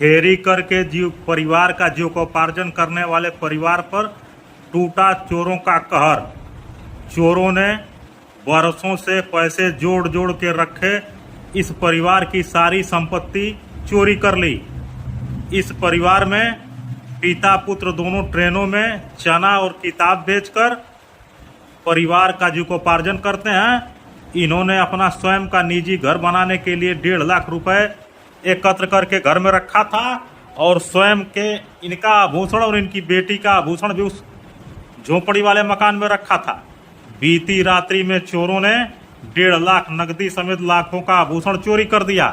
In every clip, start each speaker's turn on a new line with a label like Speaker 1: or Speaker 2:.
Speaker 1: फेरी करके जीव परिवार का जीविकोपार्जन करने वाले परिवार पर टूटा चोरों का कहर। चोरों ने बरसों से पैसे जोड़ जोड़ के रखे इस परिवार की सारी संपत्ति चोरी कर ली। इस परिवार में पिता पुत्र दोनों ट्रेनों में चना और किताब बेचकर परिवार का जीविकोपार्जन करते हैं। इन्होंने अपना स्वयं का निजी घर बनाने के लिए 1.5 लाख रुपए एकत्र करके घर में रखा था और स्वयं के इनका आभूषण और इनकी बेटी का आभूषण भी उस झोपड़ी वाले मकान में रखा था। बीती रात्रि में चोरों ने 1.5 लाख नकदी समेत लाखों का आभूषण चोरी कर दिया।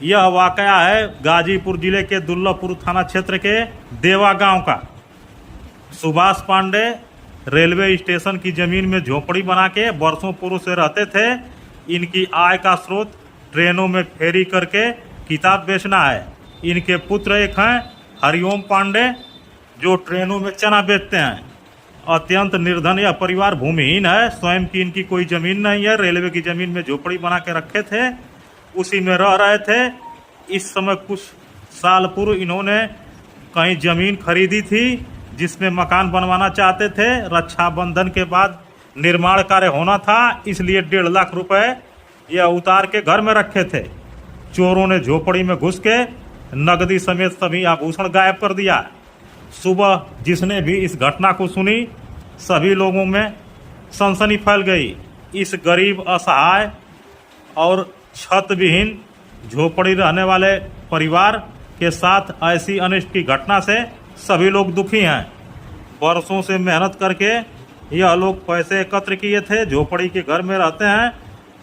Speaker 1: यह वाकया है गाजीपुर जिले के दुर्लभपुर थाना क्षेत्र के देवा गांव का। सुभाष पांडे रेलवे स्टेशन की जमीन में झोपड़ी बना के वर्षों पूर्व से रहते थे। इनकी आय का स्रोत ट्रेनों में फेरी करके किताब बेचना है। इनके पुत्र एक हैं हरिओम पांडे जो ट्रेनों में चना बेचते हैं। अत्यंत निर्धन यह परिवार भूमिहीन है। स्वयं की इनकी कोई जमीन नहीं है। रेलवे की जमीन में झोपड़ी बना के रखे थे, उसी में रह रहे थे। इस समय कुछ साल पूर्व इन्होंने कहीं जमीन खरीदी थी जिसमें मकान बनवाना चाहते थे। रक्षाबंधन के बाद निर्माण कार्य होना था, इसलिए 1.5 लाख रुपए यह उतार के घर में रखे थे। चोरों ने झोपड़ी में घुस के नकदी समेत सभी आभूषण गायब कर दिया। सुबह जिसने भी इस घटना को सुनी, सभी लोगों में सनसनी फैल गई। इस गरीब, असहाय और छत विहीन झोपड़ी रहने वाले परिवार के साथ ऐसी अनिष्ट की घटना से सभी लोग दुखी हैं। वर्षों से मेहनत करके यह लोग पैसे एकत्र किए थे। झोपड़ी के घर में रहते हैं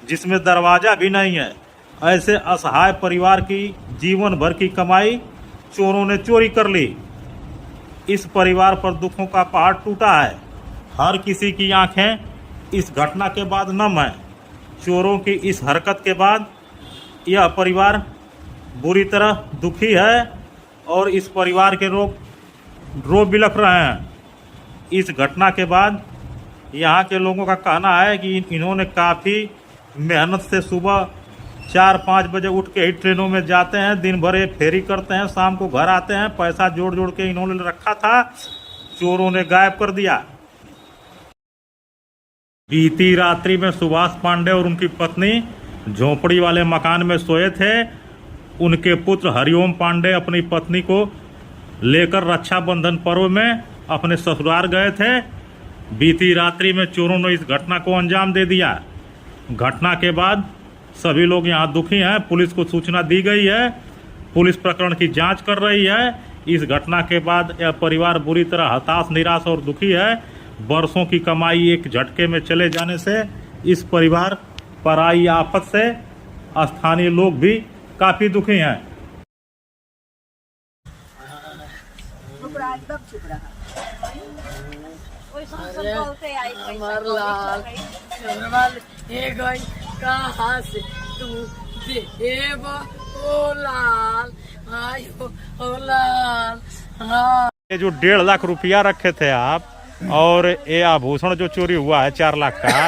Speaker 1: जिसमें दरवाजा भी नहीं है। ऐसे असहाय परिवार की जीवन भर की कमाई चोरों ने चोरी कर ली। इस परिवार पर दुखों का पहाड़ टूटा है। हर किसी की आंखें इस घटना के बाद नम है। चोरों की इस हरकत के बाद यह परिवार बुरी तरह दुखी है और इस परिवार के लोग रो बिलख रहे हैं। इस घटना के बाद यहाँ के लोगों का कहना है कि इन्होंने काफ़ी मेहनत से सुबह 4-5 बजे उठ के ही ट्रेनों में जाते हैं, दिन भर ये फेरी करते हैं, शाम को घर आते हैं। पैसा जोड़ जोड़ के इन्होंने रखा था, चोरों ने गायब कर दिया। बीती रात्रि में सुभाष पांडे और उनकी पत्नी झोपड़ी वाले मकान में सोए थे। उनके पुत्र हरिओम पांडे अपनी पत्नी को लेकर रक्षाबंधन पर्व में अपने ससुराल गए थे। बीती रात्रि में चोरों ने इस घटना को अंजाम दे दिया। घटना के बाद सभी लोग यहाँ दुखी हैं। पुलिस को सूचना दी गई है। पुलिस प्रकरण की जांच कर रही है। इस घटना के बाद यह परिवार बुरी तरह हताश, निराश और दुखी है। वर्षों की कमाई एक झटके में चले जाने से इस परिवार पर आई आफत से स्थानीय लोग भी काफी दुखी हैं।
Speaker 2: कहाँ से तू देव ओ लाल, आयो ओ लाल। हाँ।
Speaker 1: ये जो 1.5 लाख रुपया रखे थे आप और ये आभूषण जो चोरी हुआ है 4 लाख का,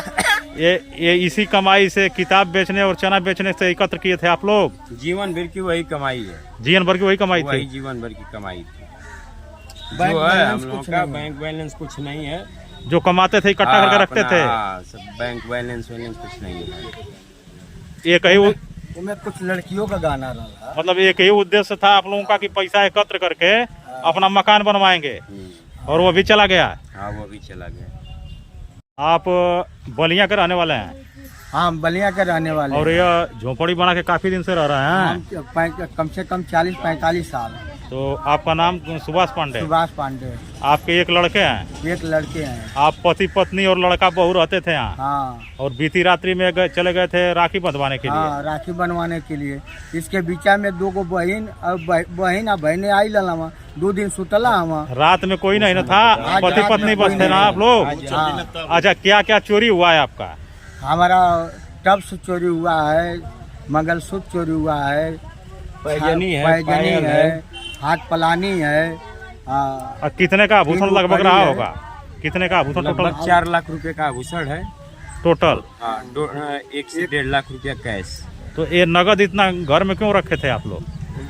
Speaker 1: ये इसी कमाई से किताब बेचने और चना बेचने से एकत्र किए थे आप लोग?
Speaker 3: जीवन भर की वही कमाई है।
Speaker 1: जीवन भर की वही कमाई थी?
Speaker 3: वही जीवन भर की कमाई थी। जो है हम लोगों का बैंक बैलेंस कुछ नहीं है।
Speaker 1: जो कमाते थे इकट्ठा करके रखते थे?
Speaker 3: सब बैंक बैलेंस कुछ नहीं है।
Speaker 1: एक ही
Speaker 4: में कुछ लड़कियों का गाना रहा,
Speaker 1: मतलब एक ही उद्देश्य था आप लोगों का कि पैसा एकत्र करके अपना मकान बनवाएंगे, और वो भी चला गया?
Speaker 3: हाँ, वो भी चला गया।
Speaker 1: आप बलिया के रहने वाले हैं?
Speaker 4: हाँ, बलिया के रहने वाले।
Speaker 1: और यह झोपड़ी बना के काफी दिन से रह रहे हैं?
Speaker 4: कम से कम 40-45 साल।
Speaker 1: तो आपका नाम सुभाष पांडे?
Speaker 4: सुभाष पांडे।
Speaker 1: आपके एक लड़के हैं?
Speaker 4: एक लड़के हैं।
Speaker 1: आप पति पत्नी और लड़का बहू रहते थे यहाँ?
Speaker 4: हाँ।
Speaker 1: और बीती रात्रि में चले गए थे राखी बंधवाने के लिए?
Speaker 4: हाँ, राखी बनवाने के लिए। इसके बीचा में 2 बहन और बहने आई लला 2 दिन सुतला हम।
Speaker 1: रात में कोई नहीं न था? पति पत्नी बस थे ना आप लोग? अच्छा, क्या क्या चोरी हुआ है आपका?
Speaker 4: हमारा टब्स चोरी हुआ है, मंगलसूत्र चोरी हुआ है,
Speaker 3: पैजनी है,
Speaker 4: हाथ पलानी है।
Speaker 1: कितने का आभूषण लगभग रहा होगा? कितने का आभूषण टोटल?
Speaker 3: 4 लाख रुपए का आभूषण है
Speaker 1: टोटल।
Speaker 3: 1 से 1.5 लाख रुपया कैश।
Speaker 1: तो ये नगद इतना घर में क्यों रखे थे आप लोग?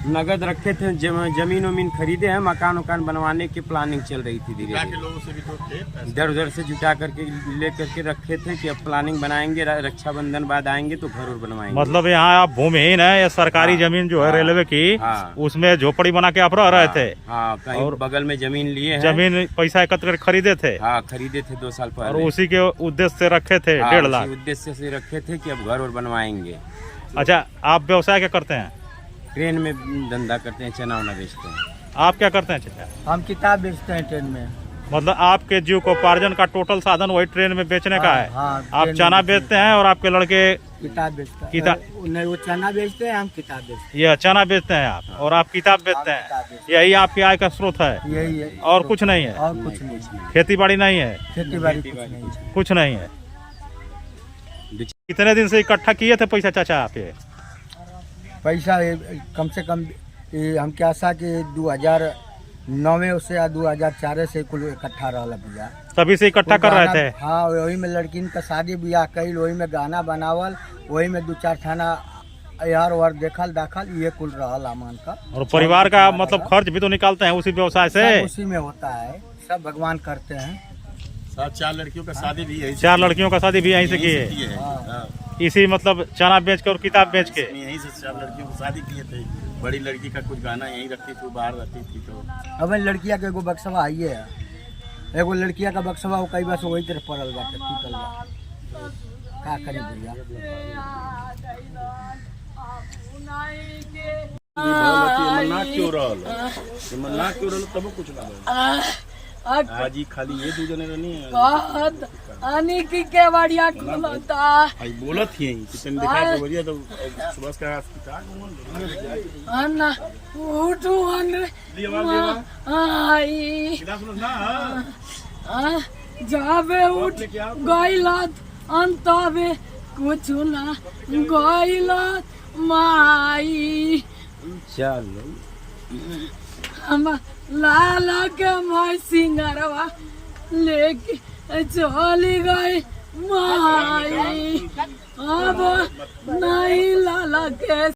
Speaker 3: नगद रखे थे, जमीन वमीन खरीदे हैं, मकान वकान बनवाने की प्लानिंग चल रही थी। धीरे धीरे
Speaker 5: लोगों से भी तो थे पैसे।
Speaker 3: इधर उधर से जुटा करके ले करके रखे थे कि अब प्लानिंग बनाएंगे, रक्षाबंधन बाद आएंगे तो घर और बनवाएंगे।
Speaker 1: मतलब यहाँ आप भूमिहीन है, ये सरकारी जमीन जो है रेलवे की, उसमें झोपड़ी बना के आप रह रहे थे।
Speaker 3: हाँ, कहीं और बगल में जमीन लिए हैं,
Speaker 1: जमीन पैसा एकत्र कर खरीदे थे।
Speaker 3: हाँ, खरीदे थे 2 साल पहले,
Speaker 1: और उसी के उद्देश्य से रखे थे 1.5 लाख
Speaker 3: उद्देश्य से रखे थे कि अब घर और बनवाएंगे।
Speaker 1: अच्छा, आप व्यवसाय क्या करते हैं?
Speaker 3: ट्रेन में धंधा करते हैं, चना वना बेचते हैं।
Speaker 1: आप क्या करते हैं चाचा?
Speaker 4: हम किताब बेचते हैं ट्रेन में।
Speaker 1: मतलब आपके जीविकोपार्जन का टोटल साधन वही ट्रेन में बेचने का है।
Speaker 4: हाँ,
Speaker 1: आप
Speaker 4: ट्रेन
Speaker 1: चना
Speaker 4: में
Speaker 1: बेचते हैं और आपके लड़के
Speaker 4: किताब बेचते हैं।
Speaker 1: किताब-
Speaker 4: नहीं, वो चना बेचते हैं, हम किताब बेचते
Speaker 1: ये चना बेचते हैं आप, और आप किताब बेचते
Speaker 4: किताब
Speaker 1: हैं।
Speaker 4: बेचते
Speaker 1: यही आपकी आय का स्रोत है,
Speaker 4: हैं। यही है,
Speaker 1: और कुछ नहीं है?
Speaker 4: और कुछ नहीं।
Speaker 1: खेती बाड़ी नहीं है?
Speaker 4: खेती बाड़ी कुछ नहीं।
Speaker 1: कुछ नहीं है। कितने दिन से इकट्ठा किए थे पैसा चाचा आप? ये
Speaker 4: पैसा कम से कम हम क्या सा कि 2009 से या 2004 से कुल इकट्ठा रहा भैया।
Speaker 1: तभी से इकट्ठा कर रहे थे?
Speaker 4: हाँ, वही में लड़किन का शादी ब्याह कईल, वही में गाना बनावल, वही में 2-4 थाना यार वार देखल दाखल, ये कुल रहल अमान का।
Speaker 1: और परिवार का मतलब खर्च भी तो निकालते हैं उसी व्यवसाय से?
Speaker 4: सब उसी में होता है, सब भगवान करते हैं।
Speaker 5: 4 लड़कियों का शादी भी यही
Speaker 1: 4 लड़कियों का शादी भी यहीं से किए?
Speaker 5: है।
Speaker 4: हाँ।
Speaker 1: इसी मतलब चना बेच के और किताब बेच के?
Speaker 5: यहीं से 4 लड़कियों को शादी किए थे। बड़ी लड़की का कुछ गाना यहीं रखती थी, बाहर रहती थी। तो
Speaker 4: अब लड़किया के एगो बक्सवा आइए है, एगो लड़किया का बक्सवा वो कई बार वही तरह पड़ल बाटे, टूटल बा। का करी भैया?
Speaker 5: मन्नाक क्यों रहल तब कुछ ना रहल। आज ही खाली ये 2 जने रहनी है।
Speaker 2: कहत आनी की के बढ़िया खुलता
Speaker 5: आई बोलत ही कि तुम दिखा के बढ़िया तो सुबह का
Speaker 2: अन्ना उठू अन आई जाबे उठ गइलत अंतबे कुछ ना गइलत माई।
Speaker 3: चलो
Speaker 2: हम लाला के मैं सिंगरवा लेके चली गई माई। अब नहीं लाला के